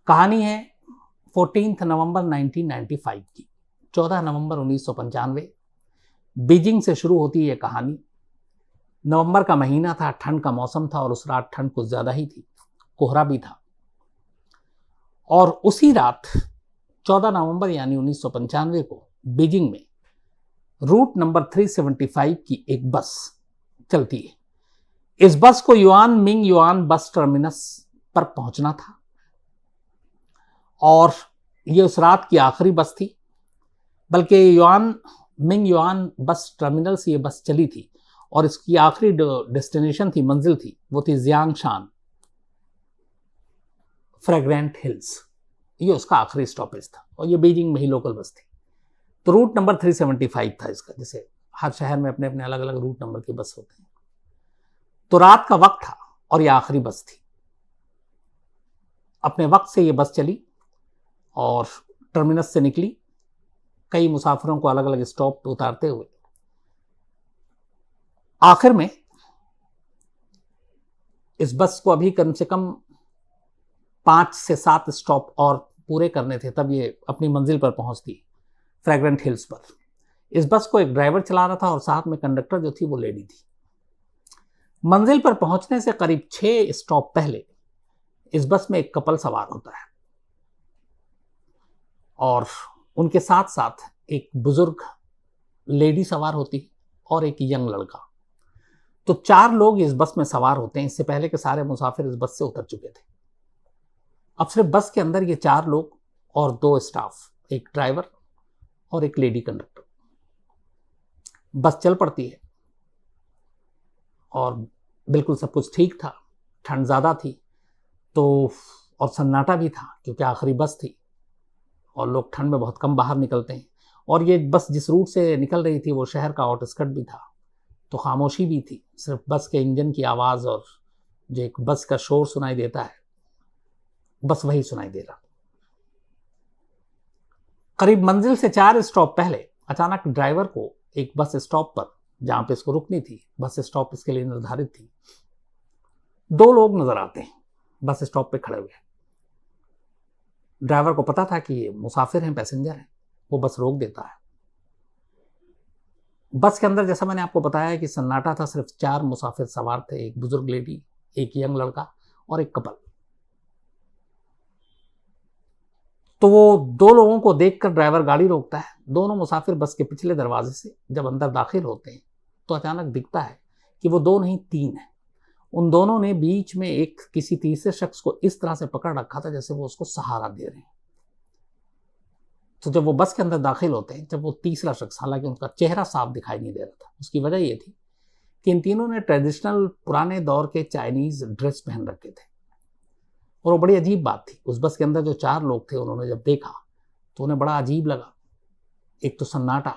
कहानी है 14 नवंबर 1995 की। 14 नवंबर 1995 बीजिंग से शुरू होती है ये कहानी। नवंबर का महीना था, ठंड का मौसम था और उस रात ठंड कुछ ज़्यादा ही थी, कोहरा भी था। और उसी रात 14 नवंबर यानी 1995 को बीजिंग में रूट नंबर 375 की एक बस चलती है। इस बस को yuan Ming yuan bus terminus पर पहुंचना था और ये उस रात की आखिरी बस थी। बल्कि yuan Ming yuan bus terminal से ये बस चली थी और इसकी आखिरी डेस्टिनेशन थी, मंजिल थी, वो थी जियांगशान फ्रेग्रेंट हिल्स। ये उसका आखिरी स्टॉपेज था और ये बीजिंग में ही लोकल बस थी। तो रूट नंबर 375 था इसका। जैसे हर शहर में अपने अपने अलग अलग रूट नंबर की बस होते हैं। तो रात का वक्त था और ये आखिरी बस थी। अपने वक्त से ये बस चली और टर्मिनस से निकली, कई मुसाफिरों को अलग अलग स्टॉप पर उतारते हुए। आखिर में इस बस को अभी कम से कम 5 से 7 स्टॉप और पूरे करने थे, तब ये अपनी मंजिल पर पहुंचती, फ्रेग्रेंट हिल्स पर। इस बस को एक ड्राइवर चला रहा था और साथ में कंडक्टर जो थी वो लेडी थी। मंजिल पर पहुंचने से करीब 6 स्टॉप पहले इस बस में एक कपल सवार होता है और उनके साथ साथ एक बुजुर्ग लेडी सवार होती और एक यंग लड़का। तो 4 लोग इस बस में सवार होते हैं। इससे पहले के सारे मुसाफिर इस बस से उतर चुके थे। अब सिर्फ बस के अंदर ये 4 लोग और 2 स्टाफ, एक ड्राइवर और एक लेडी कंडक्टर। बस चल पड़ती है और बिल्कुल सब कुछ ठीक था। ठंड ज़्यादा थी तो और सन्नाटा भी था क्योंकि आखिरी बस थी और लोग ठंड में बहुत कम बाहर निकलते हैं। और ये बस जिस रूट से निकल रही थी वो शहर का आउटस्कर्ट भी था, तो खामोशी भी थी। सिर्फ बस के इंजन की आवाज़ और जो एक बस का शोर सुनाई देता है, बस वही सुनाई दे रहा। करीब मंजिल से 4 स्टॉप पहले अचानक ड्राइवर को एक बस स्टॉप पर, जहां पे इसको रुकनी थी, बस स्टॉप इसके लिए निर्धारित थी, 2 लोग नजर आते हैं बस स्टॉप पे खड़े हुए। ड्राइवर को पता था कि ये मुसाफिर हैं, पैसेंजर हैं। वो बस रोक देता है। बस के अंदर जैसा मैंने आपको बताया कि सन्नाटा था, सिर्फ 4 मुसाफिर सवार थे, एक बुजुर्ग लेडी, एक यंग लड़का और एक कपल। तो वो 2 लोगों को देखकर ड्राइवर गाड़ी रोकता है। दोनों मुसाफिर बस के पिछले दरवाजे से जब अंदर दाखिल होते हैं तो अचानक दिखता है कि वो 2 नहीं 3 हैं। उन दोनों ने बीच में एक किसी तीसरे शख्स को इस तरह से पकड़ रखा था जैसे वो उसको सहारा दे रहे हैं। तो जब वो बस के अंदर दाखिल होते हैं, जब वो तीसरा शख्स, हालांकि उनका चेहरा साफ दिखाई नहीं दे रहा था, उसकी वजह ये थी कि इन तीनों ने ट्रेडिशनल पुराने दौर के चाइनीज ड्रेस पहन रखे थे। और वो बड़ी अजीब बात थी, उस बस के अंदर जो 4 लोग थे उन्होंने जब देखा तो उन्हें बड़ा अजीब लगा। एक तो सन्नाटा,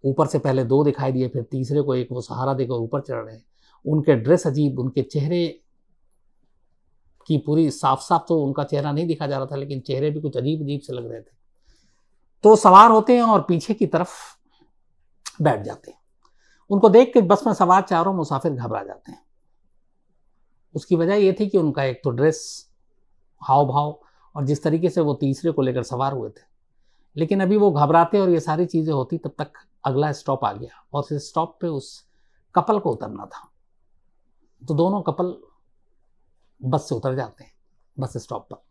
ऊपर से पहले 2 दिखाई दिए, फिर तीसरे को एक वो सहारा देकर ऊपर चढ़ रहे हैं। उनके ड्रेस अजीब, उनके चेहरे की पूरी साफ साफ तो उनका चेहरा नहीं दिखा जा रहा था, लेकिन चेहरे भी कुछ अजीब अजीब से लग रहे थे। तो सवार होते हैं और पीछे की तरफ बैठ जाते हैं। उनको देख के बस में सवार चारों मुसाफिर घबरा जाते हैं। उसकी वजह यह थी कि उनका एक तो ड्रेस, हाव भाव और जिस तरीके से वो तीसरे को लेकर सवार हुए थे। लेकिन अभी वो घबराते और ये सारी चीज़ें होती तब तक अगला स्टॉप आ गया और उस स्टॉप पे उस कपल को उतरना था। तो दोनों कपल बस से उतर जाते हैं। बस स्टॉप पर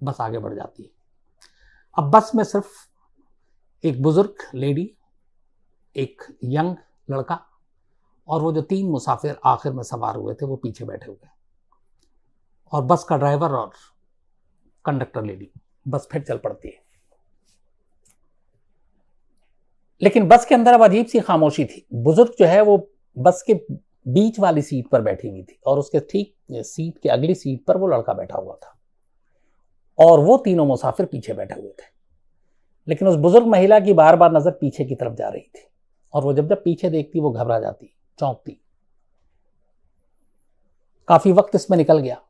बस आगे बढ़ जाती है। अब बस में सिर्फ एक बुजुर्ग लेडी, एक यंग लड़का और वो जो 3 मुसाफिर आखिर में सवार हुए थे वो पीछे बैठे हुए, और बस का ड्राइवर और कंडक्टर लेडी। बस फिर चल पड़ती है। लेकिन बस के अंदर अब अजीब सी खामोशी थी। बुजुर्ग जो है वो बस के बीच वाली सीट पर बैठी हुई थी और उसके ठीक सीट के अगली सीट पर वो लड़का बैठा हुआ था और वो तीनों मुसाफिर पीछे बैठे हुए थे। लेकिन उस बुजुर्ग महिला की बार बार नजर पीछे की तरफ जा रही थी और वो जब जब पीछे देखती वो घबरा जाती, चौंकती। काफी वक्त इसमें निकल गया।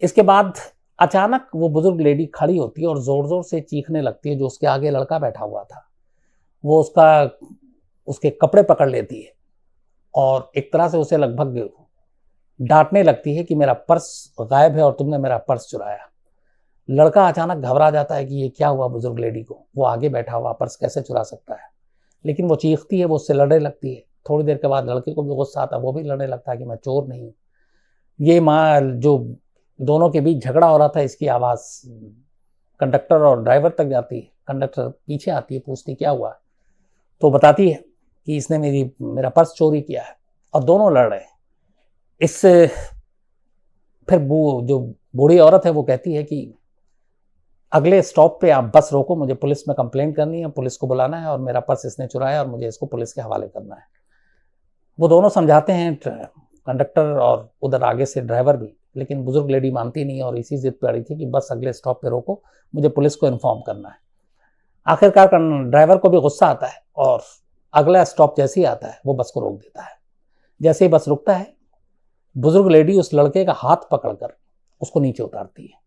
इसके बाद अचानक वो बुजुर्ग लेडी खड़ी होती है और जोर जोर से चीखने लगती है। जो उसके आगे लड़का बैठा हुआ था वो उसके कपड़े पकड़ लेती है और एक तरह से उसे लगभग डांटने लगती है कि मेरा पर्स गायब है और तुमने मेरा पर्स चुराया। लड़का अचानक घबरा जाता है कि ये क्या हुआ बुजुर्ग लेडी को, वो आगे बैठा हुआ पर्स कैसे चुरा सकता है। लेकिन वो चीखती है, वो उससे लड़ने लगती है। थोड़ी देर के बाद लड़के को भी गुस्सा आता है, वो भी लड़ने लगता है कि मैं चोर नहीं हूँ। ये माँ जो दोनों के बीच झगड़ा हो रहा था, इसकी आवाज़ कंडक्टर और ड्राइवर तक जाती है। कंडक्टर पीछे आती है, पूछती क्या हुआ, तो बताती है कि इसने मेरा पर्स चोरी किया है, और दोनों लड़ रहे हैं। इससे फिर वो जो बूढ़ी औरत है वो कहती है कि अगले स्टॉप पे आप बस रोको, मुझे पुलिस में कंप्लेंट करनी है, पुलिस को बुलाना है, और मेरा पर्स इसने चुराया और मुझे इसको पुलिस के हवाले करना है। वो दोनों समझाते हैं, कंडक्टर और उधर आगे से ड्राइवर भी, लेकिन बुजुर्ग लेडी मानती नहीं और इसी जिद पे अड़ी थी कि बस अगले स्टॉप पे रोको, मुझे पुलिस को इन्फॉर्म करना है। आखिरकार ड्राइवर को भी गुस्सा आता है और अगला स्टॉप जैसे ही आता है वो बस को रोक देता है। जैसे ही बस रुकता है, बुजुर्ग लेडी उस लड़के का हाथ पकड़कर उसको नीचे उतारती है।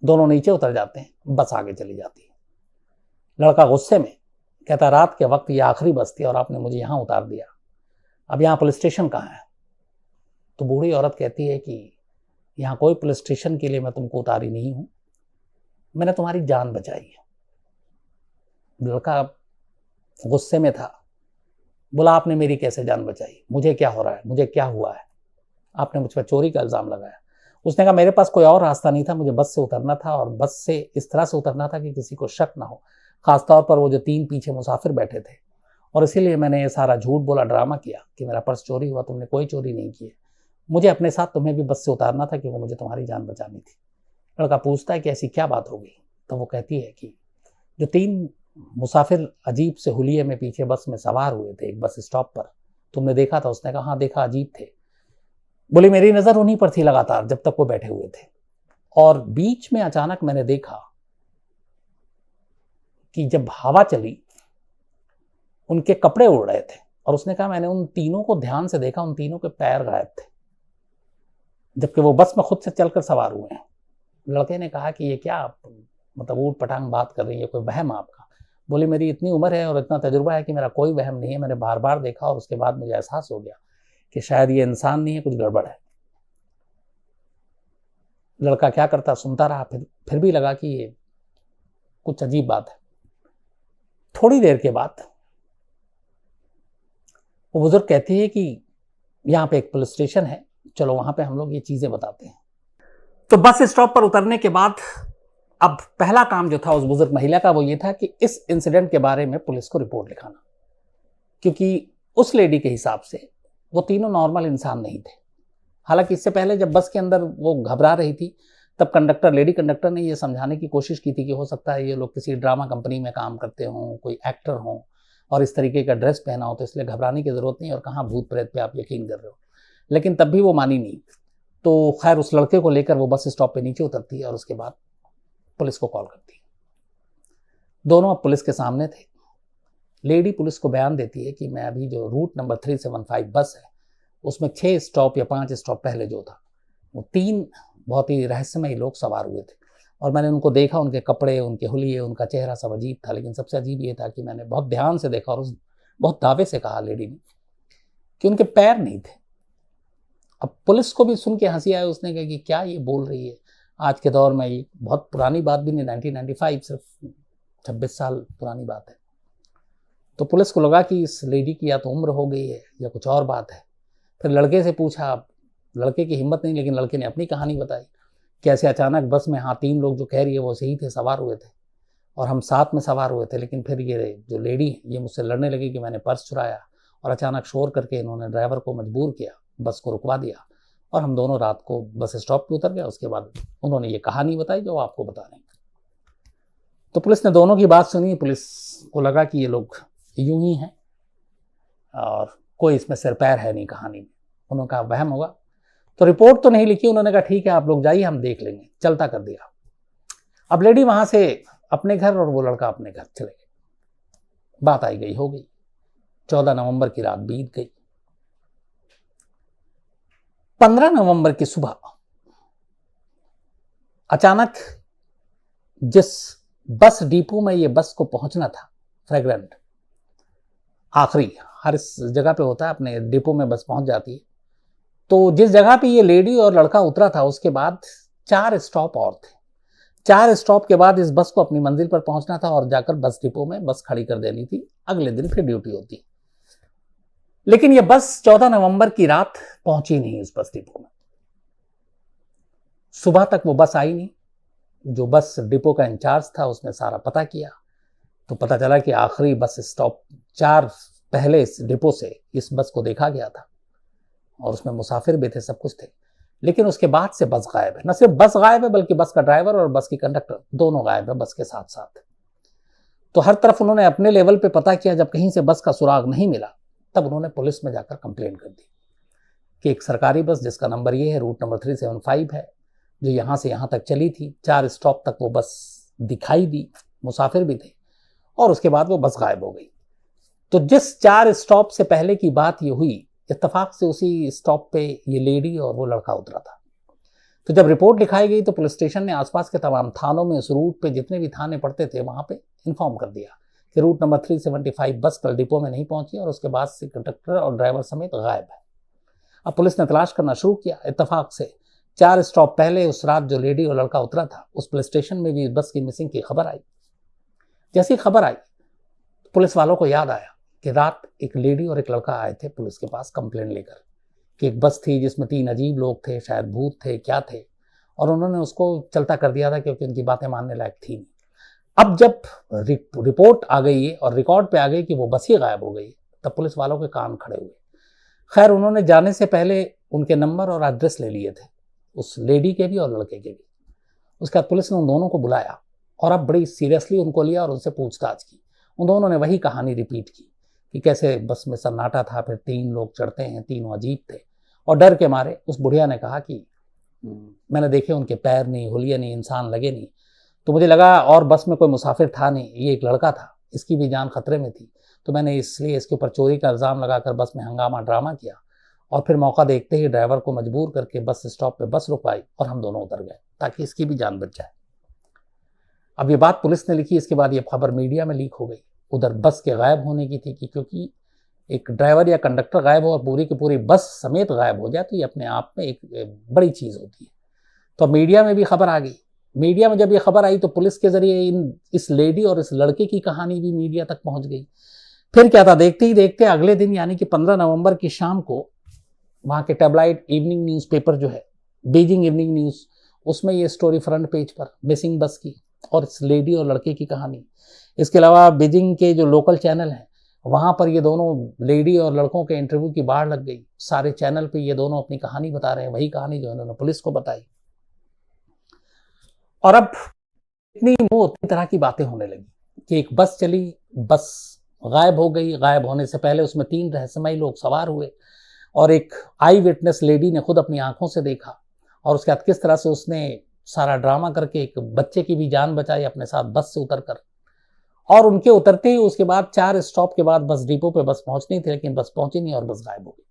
दोनों नीचे उतर जाते हैं, बस आगे चली जाती है। लड़का गुस्से में कहता, रात के वक्त ये आखिरी बस थी और आपने मुझे यहां उतार दिया, अब यहां पुलिस स्टेशन कहाँ है? तो बूढ़ी औरत कहती है कि यहां कोई पुलिस स्टेशन के लिए मैं तुमको उतारी नहीं हूं, मैंने तुम्हारी जान बचाई है। लड़का गुस्से में था, बोला आपने मेरी कैसे जान बचाई, मुझे क्या हो रहा है, मुझे क्या हुआ है, आपने मुझ पर चोरी का इल्जाम लगाया। उसने कहा मेरे पास कोई और रास्ता नहीं था, मुझे बस से उतरना था और बस से इस तरह से उतरना था कि किसी को शक ना हो, खासतौर पर वो जो 3 पीछे मुसाफिर बैठे थे, और इसीलिए मैंने ये सारा झूठ बोला, ड्रामा किया कि मेरा पर्स चोरी हुआ। तुमने कोई चोरी नहीं की है, मुझे अपने साथ तुम्हें भी बस से उतारना था क्योंकि मुझे तुम्हारी जान बचानी थी। लड़का पूछता है कि ऐसी क्या बात हो गई? तो वो कहती है कि जो 3 मुसाफिर अजीब से हुलिये में पीछे बस में सवार हुए थे एक बस स्टॉप पर, तुमने देखा था? उसने कहा हाँ देखा, अजीब थे। बोली मेरी नजर उन्हीं पर थी लगातार जब तक वो बैठे हुए थे, और बीच में अचानक मैंने देखा कि जब हवा चली उनके कपड़े उड़ रहे थे, और उसने कहा मैंने उन तीनों को ध्यान से देखा, उन तीनों के पैर गायब थे, जबकि वो बस में खुद से चलकर सवार हुए हैं। लड़के ने कहा कि ये क्या मतलब ऊट पटांग बात कर रही है, कोई वहम आपका? बोली मेरी इतनी उम्र है और इतना तजुर्बा है कि मेरा कोई वहम नहीं है, मैंने बार बार देखा और उसके बाद मुझे एहसास हो गया कि शायद ये इंसान नहीं है, कुछ गड़बड़ है। लड़का क्या करता, सुनता रहा, फिर भी लगा कि ये कुछ अजीब बात है। थोड़ी देर के बाद वो बुजुर्ग कहती है कि यहाँ पे एक पुलिस स्टेशन है, चलो वहां पे हम लोग ये चीजें बताते हैं। तो बस स्टॉप पर उतरने के बाद अब पहला काम जो था उस बुजुर्ग महिला का वो ये था कि इस इंसिडेंट के बारे में पुलिस को रिपोर्ट लिखाना, क्योंकि उस लेडी के हिसाब से वो तीनों नॉर्मल इंसान नहीं थे। हालांकि इससे पहले जब बस के अंदर वो घबरा रही थी तब लेडी कंडक्टर ने ये समझाने की कोशिश की थी कि हो सकता है ये लोग किसी ड्रामा कंपनी में काम करते हों, कोई एक्टर हों और इस तरीके का ड्रेस पहना हो, तो इसलिए घबराने की जरूरत नहीं, और कहाँ भूत प्रेत पे आप यकीन कर रहे हो। लेकिन तब भी वो मानी नहीं। तो खैर उस लड़के को लेकर वो बस स्टॉप पे नीचे उतरती है और उसके बाद पुलिस को कॉल करती है। दोनों अब पुलिस के सामने थे। लेडी पुलिस को बयान देती है कि मैं अभी जो रूट नंबर 375 बस है उसमें 6 स्टॉप या 5 स्टॉप पहले जो था वो 3 बहुत ही रहस्यमयी लोग सवार हुए थे, और मैंने उनको देखा, उनके कपड़े, उनके हुलिये, उनका चेहरा सब अजीब था। लेकिन सबसे अजीब ये था कि मैंने बहुत ध्यान से देखा, और बहुत दावे से कहा लेडी ने कि उनके पैर नहीं थे। अब पुलिस को भी सुन के हंसी आई। उसने कहा कि क्या ये बोल रही है, आज के दौर में ये बहुत पुरानी बात भी नहीं, 1995 सिर्फ 26 साल पुरानी बात है। तो पुलिस को लगा कि इस लेडी की या तो उम्र हो गई है या कुछ और बात है। फिर लड़के से पूछा, लड़के की हिम्मत नहीं, लेकिन लड़के ने अपनी कहानी बताई, कैसे अचानक बस में हाँ 3 लोग जो कह रही है वो सही थे, सवार हुए थे और हम साथ में सवार हुए थे, लेकिन फिर ये जो लेडी ये मुझसे लड़ने लगी कि मैंने पर्स चुराया, और अचानक शोर करके इन्होंने ड्राइवर को मजबूर किया, बस को रुकवा दिया और हम दोनों रात को बस स्टॉप पे उतर गए। उसके बाद उन्होंने ये कहानी बताई जो आपको बता रहे हैं। तो पुलिस ने दोनों की बात सुनी। पुलिस को लगा कि ये लोग यूं ही हैं और कोई इसमें सिर पैर है नहीं कहानी में। उन्होंने कहा वहम होगा। तो रिपोर्ट तो नहीं लिखी, उन्होंने कहा ठीक है आप लोग जाइए, हम देख लेंगे, चलता कर दिया। अब लेडी वहां से अपने घर और वो लड़का अपने घर चले गए। बात आई गई हो गई। 14 नवंबर की रात बीत गई। 15 नवंबर की सुबह अचानक जिस बस डिपो में ये बस को पहुंचना था, फ्रेग्रेंट आखिरी हर इस जगह पे होता है, अपने डिपो में बस पहुंच जाती है। तो जिस जगह पे ये लेडी और लड़का उतरा था उसके बाद 4 स्टॉप और थे। 4 स्टॉप के बाद इस बस को अपनी मंजिल पर पहुंचना था और जाकर बस डिपो में बस खड़ी कर देनी थी, अगले दिन फिर ड्यूटी होती। लेकिन यह बस 14 नवंबर की रात पहुंची नहीं उस बस डिपो में। सुबह तक वो बस आई नहीं। जो बस डिपो का इंचार्ज था उसने सारा पता किया तो पता चला कि आखिरी बस स्टॉप 4 पहले इस डिपो से इस बस को देखा गया था और उसमें मुसाफिर भी थे, सब कुछ थे, लेकिन उसके बाद से बस गायब है। न सिर्फ बस गायब है बल्कि बस का ड्राइवर और बस की कंडक्टर दोनों गायब है बस के साथ साथ। तो हर तरफ उन्होंने अपने लेवल पे पता किया। जब कहीं से बस का सुराग नहीं मिला तब उन्होंने पुलिस में जाकर कंप्लेंट कर दी कि एक सरकारी बस जिसका नंबर ये है, रूट नंबर 375 है, जो यहाँ से यहाँ तक चली थी, 4 स्टॉप तक वो बस दिखाई दी, मुसाफिर भी थे, और उसके बाद वो बस गायब हो गई। तो जिस 4 स्टॉप से पहले की बात ये हुई, इत्तेफाक से उसी स्टॉप पे ये लेडी और वो लड़का उतरा था। तो जब रिपोर्ट लिखाई गई तो पुलिस स्टेशन ने आसपास के तमाम थानों में उस रूट पे जितने भी थाने पड़ते थे वहां पे इन्फॉर्म कर दिया कि रूट नंबर 375 बस कल डिपो में नहीं पहुंची और उसके बाद से कंडक्टर और ड्राइवर समेत गायब है। अब पुलिस ने तलाश करना शुरू किया। इत्तेफाक से 4 स्टॉप पहले उस रात जो लेडी और लड़का उतरा था उस पुलिस स्टेशन में भी बस की मिसिंग की खबर आई। जैसी खबर आई पुलिस वालों को याद आया कि रात एक लेडी और एक लड़का आए थे पुलिस के पास कंप्लेंट लेकर कि एक बस थी जिसमें 3 अजीब लोग थे, शायद भूत थे, क्या थे, और उन्होंने उसको चलता कर दिया था क्योंकि उनकी बातें मानने लायक थी नहीं। अब जब रिपोर्ट आ गई है और रिकॉर्ड पे आ गई कि वो बस ही गायब हो गई तब पुलिस वालों के कान खड़े हुए। खैर उन्होंने जाने से पहले उनके नंबर और एड्रेस ले लिए थे, उस लेडी के भी और लड़के के भी। उसके बाद पुलिस ने उन दोनों को बुलाया और अब बड़ी सीरियसली उनको लिया और उनसे पूछताछ की। उन दोनों ने वही कहानी रिपीट की कि कैसे बस में सन्नाटा था, फिर 3 लोग चढ़ते हैं, तीनों अजीब थे, और डर के मारे उस बुढ़िया ने कहा कि मैंने देखे उनके पैर नहीं, हुलिया नहीं, इंसान लगे नहीं, तो मुझे लगा और बस में कोई मुसाफिर था नहीं, ये एक लड़का था, इसकी भी जान खतरे में थी, तो मैंने इसलिए इसके ऊपर चोरी का इल्ज़ाम लगाकर बस में हंगामा ड्रामा किया और फिर मौका देखते ही ड्राइवर को मजबूर करके बस स्टॉप पे बस रुकवाई और हम दोनों उतर गए ताकि इसकी भी जान बच जाए। अब ये बात पुलिस ने लिखी, इसके बाद ये खबर मीडिया में लीक हो गई। उधर बस के गायब होने की थी कि क्योंकि एक ड्राइवर या कंडक्टर गायब हो और पूरी की पूरी बस समेत गायब हो जाए तो ये अपने आप में एक बड़ी चीज़ होती है। तो मीडिया में भी खबर आ गई। मीडिया में जब ये खबर आई तो पुलिस के जरिए इस लेडी और इस लड़के की कहानी भी मीडिया तक पहुंच गई। फिर क्या था, देखते ही देखते अगले दिन यानी कि 15 नवंबर की शाम को वहाँ के टेबलाइड इवनिंग न्यूज़पेपर जो है बीजिंग इवनिंग न्यूज़, उसमें ये स्टोरी फ्रंट पेज पर मिसिंग बस की और इस लेडी और लड़के की कहानी। इसके अलावा बीजिंग के जो लोकल चैनल हैं वहाँ पर ये दोनों लेडी और लड़कों के इंटरव्यू की बाढ़ लग गई। सारे चैनल पे ये दोनों अपनी कहानी बता रहे हैं, वही कहानी जो इन्होंने पुलिस को बताई। और अब इतनी तरह की बातें होने लगी कि एक बस चली, बस गायब हो गई, गायब होने से पहले उसमें 3 रहस्यमयी लोग सवार हुए और एक आई विटनेस लेडी ने खुद अपनी आंखों से देखा और उसके बाद किस तरह से उसने सारा ड्रामा करके एक बच्चे की भी जान बचाई अपने साथ बस से उतरकर। और उनके उतरते ही उसके बाद 4 स्टॉप के बाद बस डिपो पे बस पहुंचनी थी, लेकिन बस पहुंची नहीं और बस गायब हो गई।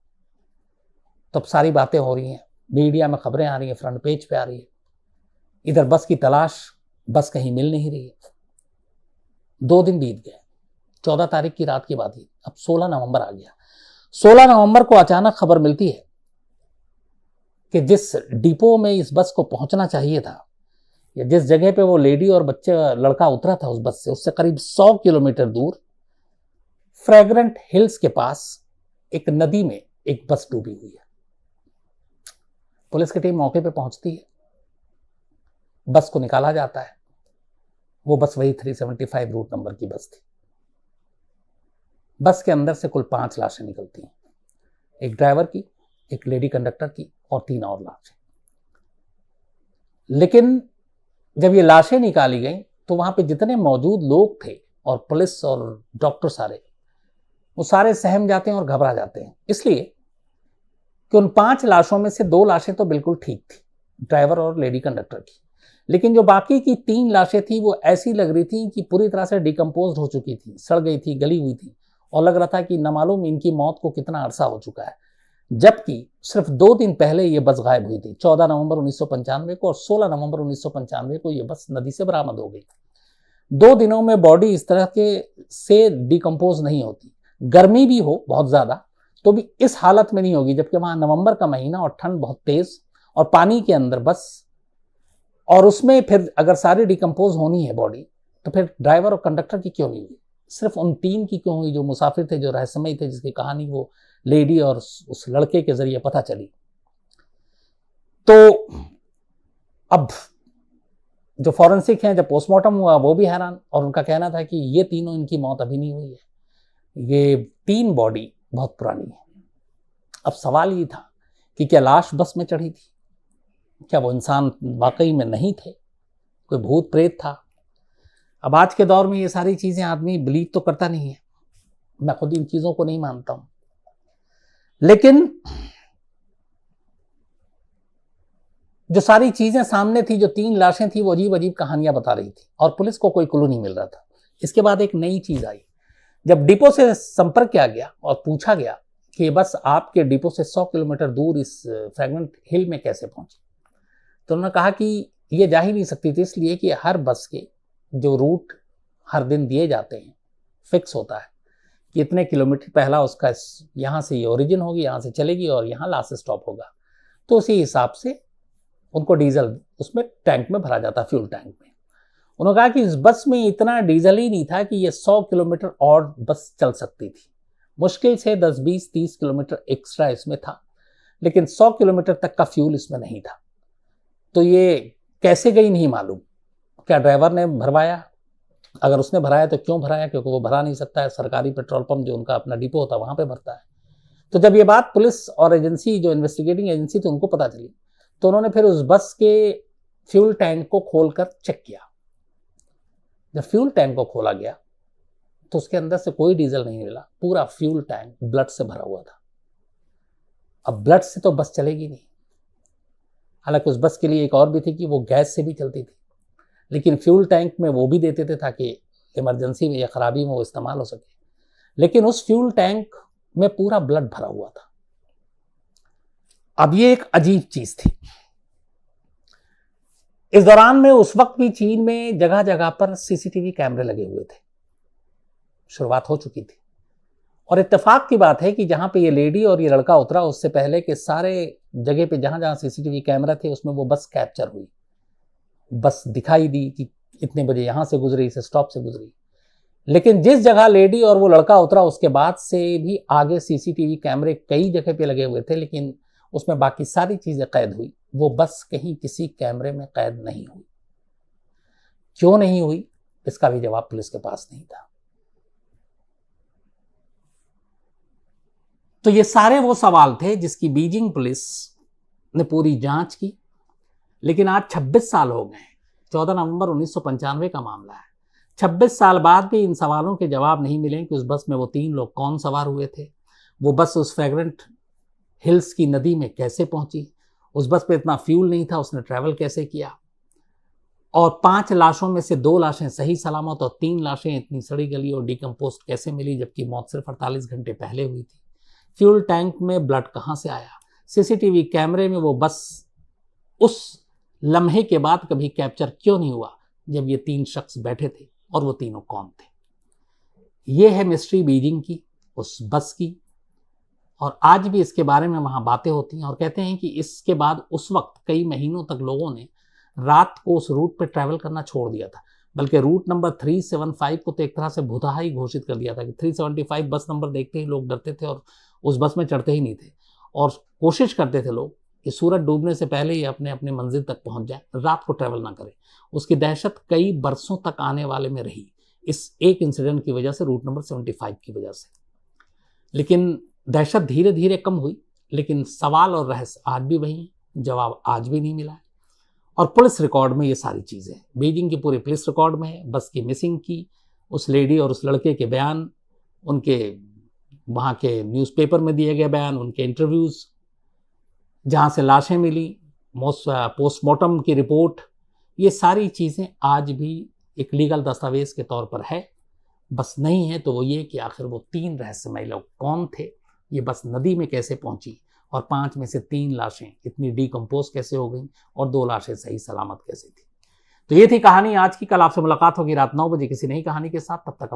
तब सारी बातें हो रही हैं, मीडिया में खबरें आ रही हैं, फ्रंट पेज पे आ रही है। इधर बस की तलाश, बस कहीं मिल नहीं रही है। 2 दिन बीत गए, 14 तारीख की रात की बात ही, अब 16 नवंबर आ गया। 16 नवंबर को अचानक खबर मिलती है कि जिस डिपो में इस बस को पहुंचना चाहिए था या जिस जगह पे वो लेडी और बच्चे लड़का उतरा था उस बस से, उससे करीब 100 किलोमीटर दूर फ्रेग्रेंट हिल्स के पास एक नदी में एक बस डूबी हुई है। पुलिस की टीम मौके पे पहुंचती है, बस को निकाला जाता है। वो बस वही 375 रूट नंबर की बस थी। बस के अंदर से कुल 5 लाशें निकलती हैं, एक ड्राइवर की, एक लेडी कंडक्टर की और 3 और लाशें। लेकिन जब ये लाशें निकाली गई तो वहां पे जितने मौजूद लोग थे और पुलिस और डॉक्टर सारे, वो सारे सहम जाते हैं और घबरा जाते हैं, इसलिए कि उन 5 लाशों में से 2 लाशें तो बिल्कुल ठीक थी, ड्राइवर और लेडी कंडक्टर की, लेकिन जो बाकी की 3 लाशें थी वो ऐसी लग रही थी कि पूरी तरह से डिकम्पोज हो चुकी थी, सड़ गई थी, गली हुई थी, और लग रहा था कि न मालूम इनकी मौत को कितना अरसा हो चुका है। जबकि सिर्फ 2 दिन पहले ये बस गायब हुई थी, 14 नवंबर 1995 को, और 16 नवंबर 1995 को ये बस नदी से बरामद हो गई। 2 दिनों में बॉडी इस तरह के से डिकम्पोज नहीं होती। गर्मी भी हो बहुत ज्यादा तो भी इस हालत में नहीं होगी, जबकि वहां नवंबर का महीना और ठंड बहुत तेज और पानी के अंदर बस और उसमें फिर अगर सारी डिकम्पोज होनी है बॉडी, तो फिर ड्राइवर और कंडक्टर की क्यों नहीं हुई, सिर्फ उन 3 की क्यों हुई जो मुसाफिर थे, जो रहस्यमय थे, जिसकी कहानी वो लेडी और उस लड़के के जरिए पता चली। तो अब जो फॉरेंसिक हैं, जब पोस्टमार्टम हुआ, वो भी हैरान, और उनका कहना था कि ये तीनों, इनकी मौत अभी नहीं हुई है, ये 3 बॉडी बहुत पुरानी है। अब सवाल ये था कि क्या लाश बस में चढ़ी थी, क्या वो इंसान वाकई में नहीं थे, कोई भूत प्रेत था। अब आज के दौर में ये सारी चीजें आदमी बिलीव तो करता नहीं है, मैं खुद इन चीजों को नहीं मानता हूं, लेकिन जो सारी चीजें सामने थी, जो 3 लाशें थी, वो अजीब अजीब कहानियां बता रही थी और पुलिस को कोई क्लू नहीं मिल रहा था। इसके बाद एक नई चीज आई, जब डिपो से संपर्क किया गया और पूछा गया कि बस आपके डिपो से 100 किलोमीटर दूर इस फ्रैगमेंट हिल में कैसे पहुंची, तो उन्होंने कहा कि ये जा ही नहीं सकती थी, इसलिए कि हर बस के जो रूट हर दिन दिए जाते हैं फिक्स होता है कि इतने किलोमीटर पहला उसका यहाँ से ये ओरिजिन होगी, यहाँ से चलेगी और यहाँ लास्ट स्टॉप होगा। तो उसी हिसाब से उनको डीजल उसमें टैंक में भरा जाता, फ्यूल टैंक में। उन्होंने कहा कि इस बस में इतना डीजल ही नहीं था कि ये 100 किलोमीटर और बस चल सकती थी, मुश्किल से 10, 20, 30 किलोमीटर एक्स्ट्रा इसमें था, लेकिन 100 किलोमीटर तक का फ्यूल इसमें नहीं था। तो ये कैसे गई नहीं मालूम, क्या ड्राइवर ने भरवाया, अगर उसने भराया तो क्यों भराया, क्योंकि वो भरा नहीं सकता है, सरकारी पेट्रोल पंप जो उनका अपना डिपो होता है वहां पे भरता है। तो जब ये बात पुलिस और एजेंसी, जो इन्वेस्टिगेटिंग एजेंसी थी, उनको पता चली, तो उन्होंने फिर उस बस के फ्यूल टैंक को खोलकर चेक किया। जब फ्यूल टैंक को खोला गया तो उसके अंदर से कोई डीजल नहीं मिला, पूरा फ्यूल टैंक ब्लड से भरा हुआ था। अब ब्लड से तो बस चलेगी नहीं, हालांकि उस बस के लिए एक और भी थी कि वो गैस से भी चलती थी, लेकिन फ्यूल टैंक में वो भी देते थे ताकि इमरजेंसी में या खराबी में वो इस्तेमाल हो सके, लेकिन उस फ्यूल टैंक में पूरा ब्लड भरा हुआ था। अब ये एक अजीब चीज थी। इस दौरान में उस वक्त भी चीन में जगह जगह पर सीसीटीवी कैमरे लगे हुए थे, शुरुआत हो चुकी थी। और इत्तेफाक की बात है कि जहां पे ये लेडी और ये लड़का उतरा, उससे पहले के सारे जगह पे जहां जहां सीसीटीवी कैमरा थे, उसमें वो बस कैप्चर हुई, बस दिखाई दी कि इतने बजे यहां से गुजरी, इस स्टॉप से गुजरी। लेकिन जिस जगह लेडी और वो लड़का उतरा, उसके बाद से भी आगे सीसीटीवी कैमरे कई जगह पे लगे हुए थे, लेकिन उसमें बाकी सारी चीजें कैद हुई, वो बस कहीं किसी कैमरे में कैद नहीं हुई। क्यों नहीं हुई, इसका भी जवाब पुलिस के पास नहीं था। तो ये सारे वो सवाल थे जिसकी बीजिंग पुलिस ने पूरी जांच की, लेकिन आज 26 साल हो गए। 14 नवंबर 1995 का मामला है। 26 साल बाद भी इन सवालों के जवाब नहीं मिले कि उस बस में वो 3 लोग कौन सवार हुए थे, वो बस उस फ्रैग्रेंट हिल्स की नदी में कैसे पहुंची, उस बस पे इतना फ्यूल नहीं था, उसने ट्रैवल कैसे किया, और 5 लाशों में से 2 लाशें सही सलामत और 3 लाशें इतनी सड़ी गली और डिकम्पोस्ट कैसे मिली, जबकि मौत सिर्फ 48 घंटे पहले हुई थी। फ्यूल टैंक में ब्लड कहाँ से आया, सीसीटीवी कैमरे में वो बस उस लम्हे के बाद कभी कैप्चर क्यों नहीं हुआ जब ये 3 शख्स बैठे थे, और वो तीनों कौन थे। ये है मिस्ट्री बीजिंग की, उस बस की। और आज भी इसके बारे में वहाँ बातें होती हैं, और कहते हैं कि इसके बाद उस वक्त कई महीनों तक लोगों ने रात को उस रूट पर ट्रैवल करना छोड़ दिया था, बल्कि रूट नंबर 375 को तो एक तरह से भुतहा ही घोषित कर दिया था कि 375 बस नंबर देखते ही लोग डरते थे और उस बस में चढ़ते ही नहीं थे, और कोशिश करते थे लोग कि सूरज डूबने से पहले ही अपने अपने मंजिल तक पहुंच जाए, रात को ट्रैवल ना करें। उसकी दहशत कई बरसों तक आने वाले में रही, इस एक इंसिडेंट की वजह से, रूट नंबर 75 की वजह से। लेकिन दहशत धीरे धीरे कम हुई, लेकिन सवाल और रहस्य आज भी वही है, जवाब आज भी नहीं मिला है। और पुलिस रिकॉर्ड में ये सारी चीज़ें, बीजिंग की पूरी पुलिस रिकॉर्ड में है, बस की मिसिंग की, उस लेडी और उस लड़के के बयान, उनके वहाँ के न्यूज़पेपर में दिए गए बयान, उनके इंटरव्यूज़, जहाँ से लाशें मिली, पोस्टमार्टम की रिपोर्ट, ये सारी चीज़ें आज भी एक लीगल दस्तावेज के तौर पर है। बस नहीं है तो वो ये कि आखिर वो 3 रहस्यमय लोग कौन थे, ये बस नदी में कैसे पहुंची, और 5 में से 3 लाशें इतनी डिकम्पोज कैसे हो गई, और 2 लाशें सही सलामत कैसे थी। तो ये थी कहानी आज की। कल आपसे मुलाकात होगी रात 9 बजे किसी नई कहानी के साथ। तब तक